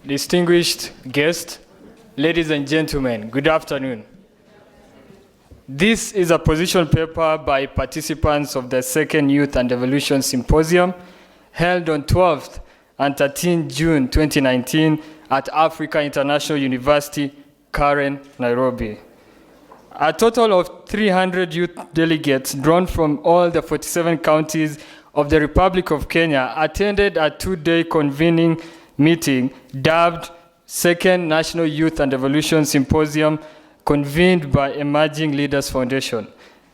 distinguished guests, ladies and gentlemen, good afternoon. This is a position paper by participants of the second Youth and Devolution Symposium held on 12th and 13th June 2019 at Africa International University, Karen, Nairobi. A total of 300 youth delegates drawn from all the 47 counties of the Republic of Kenya attended a two-day convening meeting dubbed Second National Youth and Devolution Symposium, convened by Emerging Leaders Foundation.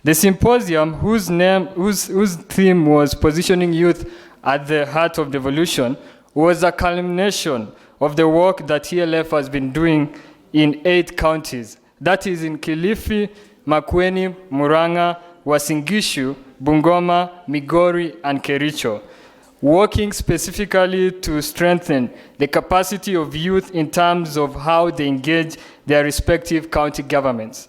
The symposium, whose theme was positioning youth at the heart of devolution, was a culmination of the work that ELF has been doing in 8 counties. That is in Kilifi, Makueni, Murang'a, Uasin Gishu, Bungoma, Migori, and Kericho, working specifically to strengthen the capacity of youth in terms of how they engage their respective county governments.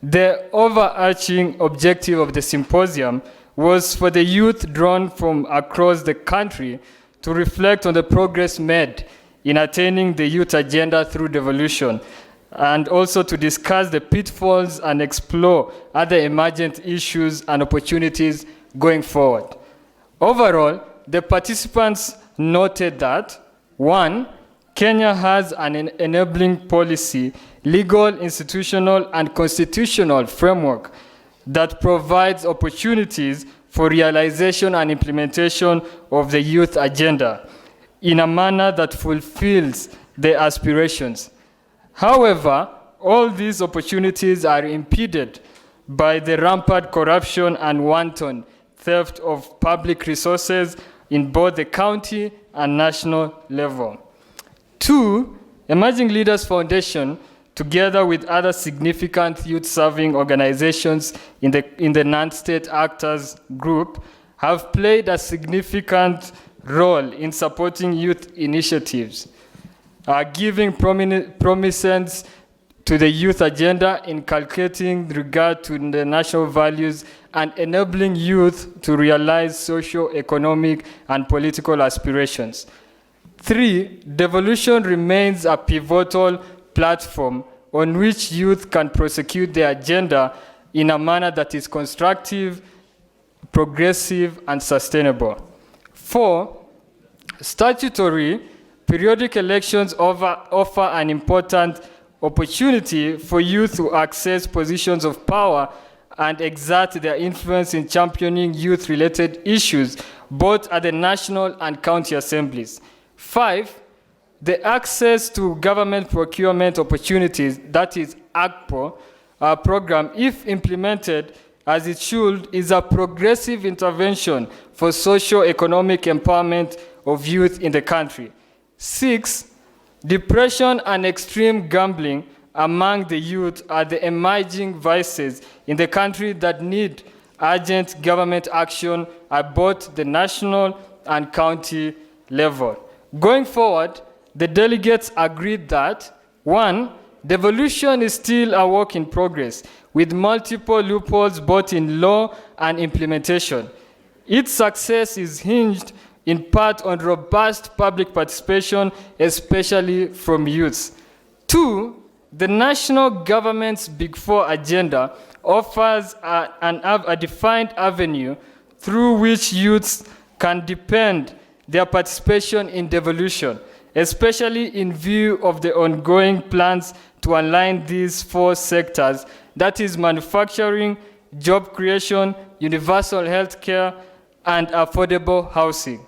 The overarching objective of the symposium was for the youth drawn from across the country to reflect on the progress made in attaining the youth agenda through devolution, and also to discuss the pitfalls and explore other emergent issues and opportunities going forward. Overall, the participants noted that, 1, Kenya has an enabling policy, legal, institutional, and constitutional framework that provides opportunities for realization and implementation of the youth agenda in a manner that fulfills their aspirations. However, all these opportunities are impeded by the rampant corruption and wanton theft of public resources in both the county and national level. 2, Emerging Leaders Foundation, together with other significant youth-serving organizations in the non-state actors group, have played a significant role in supporting youth initiatives, giving prominence to the youth agenda, inculcating regard to the national values, and enabling youth to realize socio-economic and political aspirations. 3, devolution remains a pivotal platform on which youth can prosecute their agenda in a manner that is constructive, progressive, and sustainable. 4, statutory periodic elections offer an important opportunity for youth to access positions of power and exert their influence in championing youth-related issues, both at the national and county assemblies. 5, the access to government procurement opportunities, that is AGPO, program, if implemented as it should, is a progressive intervention for socio-economic empowerment of youth in the country. 6, depression and extreme gambling among the youth are the emerging vices in the country that need urgent government action at both the national and county level. Going forward, the delegates agreed that, 1, devolution is still a work in progress, with multiple loopholes both in law and implementation. Its success is hinged in part on robust public participation, especially from youths. 2, the national government's Big Four agenda offers a defined avenue through which youths can depend their participation in devolution, especially in view of the ongoing plans to align these 4 sectors, that is manufacturing, job creation, universal health care, and affordable housing.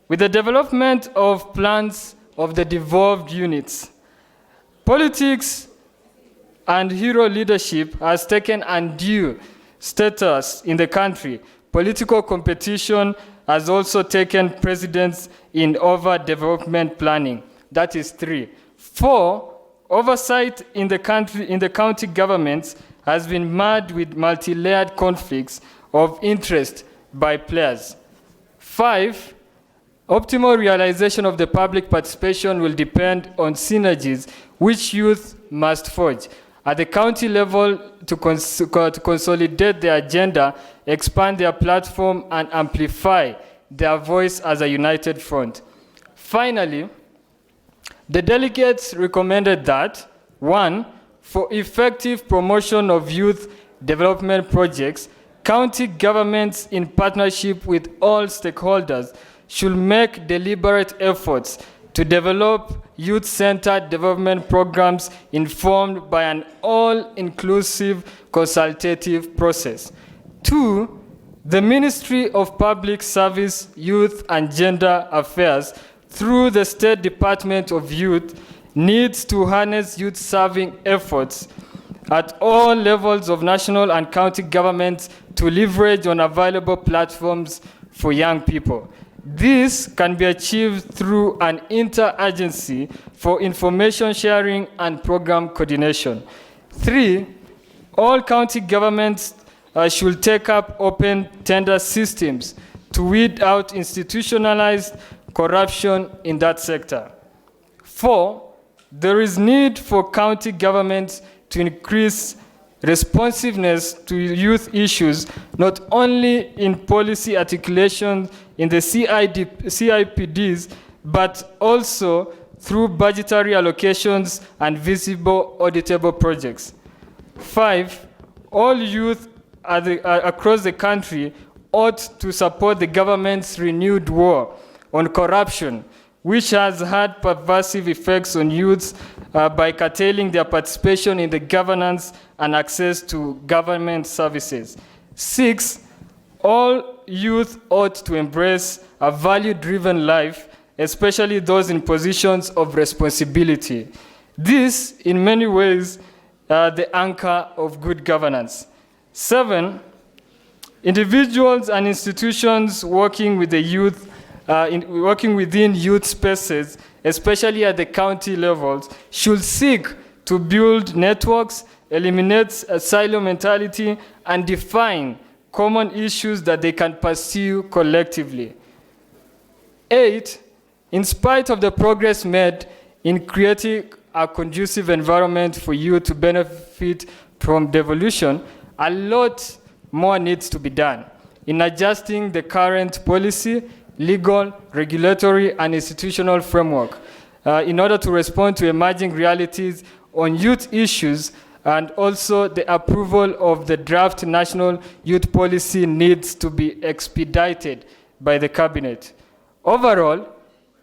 With the development of plans of the devolved units, politics and hero leadership has taken undue status in the country. Political competition has also taken precedence in over-development planning. That is 3. 4, oversight in the county governments has been marred with multi-layered conflicts of interest by players. 5, optimal realization of the public participation will depend on synergies which youth must forge at the county level to consolidate their agenda, expand their platform, and amplify their voice as a united front. Finally, The delegates recommended that, 1, for effective promotion of youth development projects, county governments in partnership with all stakeholders should make deliberate efforts to develop youth-centered development programs informed by an all-inclusive consultative process. 2, the Ministry of Public Service, Youth and Gender Affairs, through the State Department of Youth, needs to harness youth-serving efforts at all levels of national and county governments to leverage on available platforms for young people. This can be achieved through an interagency for information sharing and program coordination. 3, all county governments should take up open tender systems to weed out institutionalized corruption in that sector. 4, there is need for county governments to increase responsiveness to youth issues, not only in policy articulation in the CIPDs, but also through budgetary allocations and visible auditable projects. 5, all youth across the country ought to support the government's renewed war on corruption, which has had pervasive effects on youths by curtailing their participation in the governance and access to government services. 6, all youth ought to embrace a value-driven life, especially those in positions of responsibility. This, in many ways, the anchor of good governance. 7, individuals and institutions working with the youth, working within youth spaces, especially at the county levels, should seek to build networks, eliminate a silo mentality, and define common issues that they can pursue collectively. 8, in spite of the progress made in creating a conducive environment for youth to benefit from devolution, a lot more needs to be done in adjusting the current policy, legal, regulatory, and institutional framework in order to respond to emerging realities on youth issues, and also the approval of the draft national youth policy needs to be expedited by the cabinet. Overall,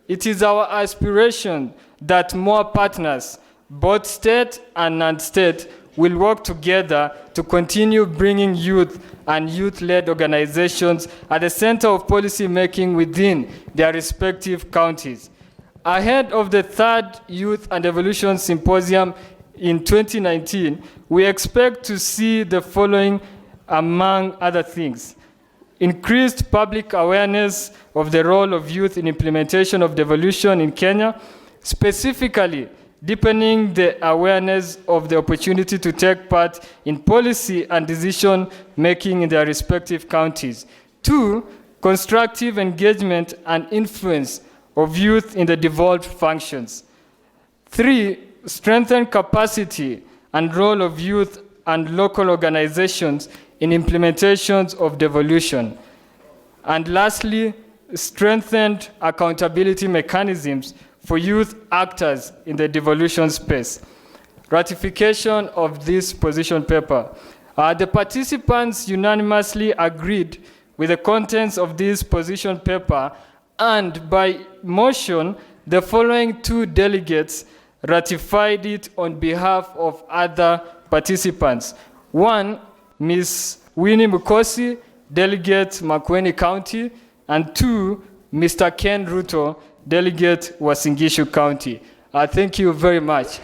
it is our aspiration that more partners, both state and non-state, will work together to continue bringing youth and youth-led organizations at the center of policy making within their respective counties. Ahead of the 3rd Youth and Devolution Symposium in 2019, we expect to see the following, among other things: increased public awareness of the role of youth in implementation of devolution in Kenya, specifically deepening the awareness of the opportunity to take part in policy and decision making in their respective counties. 2, constructive engagement and influence of youth in the devolved functions. 3, strengthen capacity and role of youth and local organizations in implementations of devolution. And lastly, strengthened accountability mechanisms for youth actors in the devolution space. Ratification of this position paper. The participants unanimously agreed with the contents of this position paper, and by motion, the following 2 delegates ratified it on behalf of other participants. 1, Ms. Winnie Mukosi, Delegate Makueni County, and 2, Mr. Ken Ruto, Delegate Uasin Gishu County. Thank you very much.